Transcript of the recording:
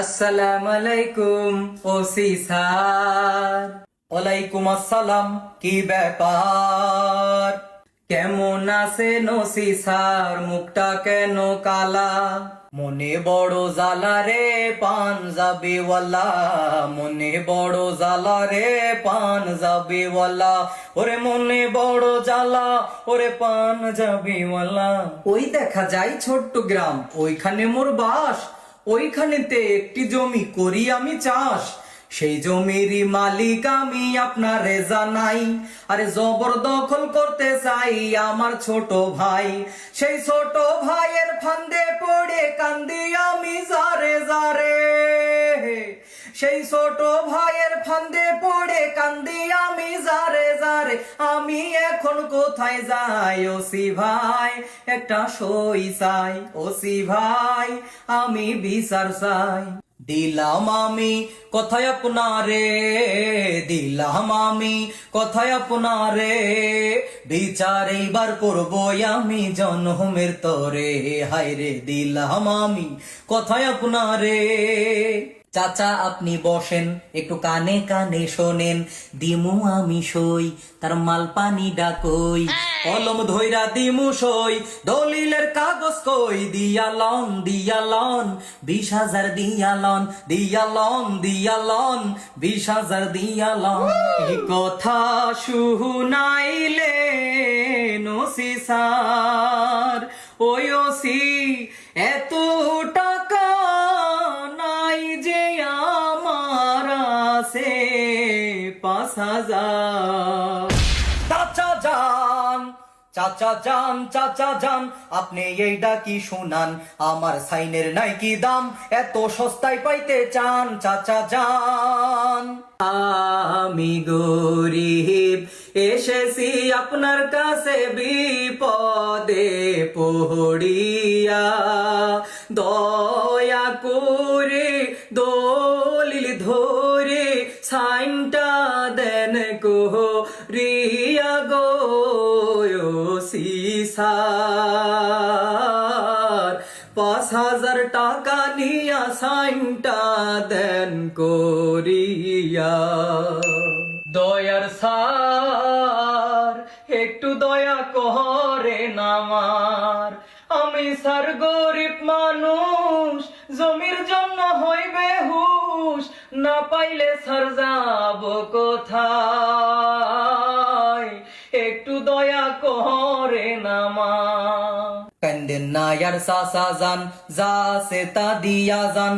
আসসালামু আলাইকুম OC sir. ওয়ালাইকুম আসসালাম, কি ব্যাপার? কেমন আছেন ওসি স্যার, মুখটা কেন কালা? মনে বড় জ্বালা রে পাঞ্জাবিওয়ালা, মনে বড় জ্বালা রে পাঞ্জাবিওয়ালা, ওরে মনে বড় জ্বালা ওরে পাঞ্জাবিওয়ালা। ওই দেখা যায় ছোট্ট গ্রাম, ওইখানে মোর বাস। ওইখানেতে একটি জমি করি আমি চাষ। সেই জমিরই মালিক আমি আপনারে জানাই, আরে জবরদখল করতে চাই আমার ছোট ভাই। সেই ছোট ভাইয়ের ফান্দে পড়ে কান্দি আমি জারে জারে। সেই ছোট ভাইয়ের ফান্দে পড়ে কান্দি আমি জারে জারে। আমি এখন কোথায় যাই ওসি ভাই, একটা সই চাই ওসি ভাই, আমি বিচার চাই। দিলাম আমি কথায় আপনারে, দিলাম আমি কথায় আপনারে, বিচার এইবার করবো আমি জনমের তরে। হায়রে দিলাম আমি কথায় আপনারে। চাচা আপনি বসেন, একটু কানে কানে শোনেন, দিমু আমি সই, তার মাল পানি ডাকই, কলম ধইরা দিমু সই, দলিলের কাগজ কই, দিয়ালন দিয়ালন 20,000 দিয়ালন, দিয়ালন দিয়ালন 20,000 দিয়ালন। এই কথা শুনাইলে ওসি স্যার, ওই ওসি এত টাকা নাই যে আমার আছে 5,000। চাচা যান, চাচা যান, চাচা যান, আপনি এইটা কি শুনান? আমার সাইনের নাই কি দাম, এত সস্তায় পাইতে চান? চাচা যান। আমি গরিব এসেছি আপনার কাছে বিপদে পড়িয়া, দয়া করে দলিল ধরে সাইনটা দেন গো রিয়া গো ওসি স্যার। 5,000 টাকা নিয়া সাইনটা দেন করিয়া। দয়ার স্যার একটু দয়া করেন আমার, আমি স্যার গরিব মানুষ, জমির জন্য হইবে হুশ, না পাইলে স্যার যাব কোথায়, একটু দয়া করেন আমার। কান্দেন না ইয়ার চাচা যান, যা সে তা দিয়া যান।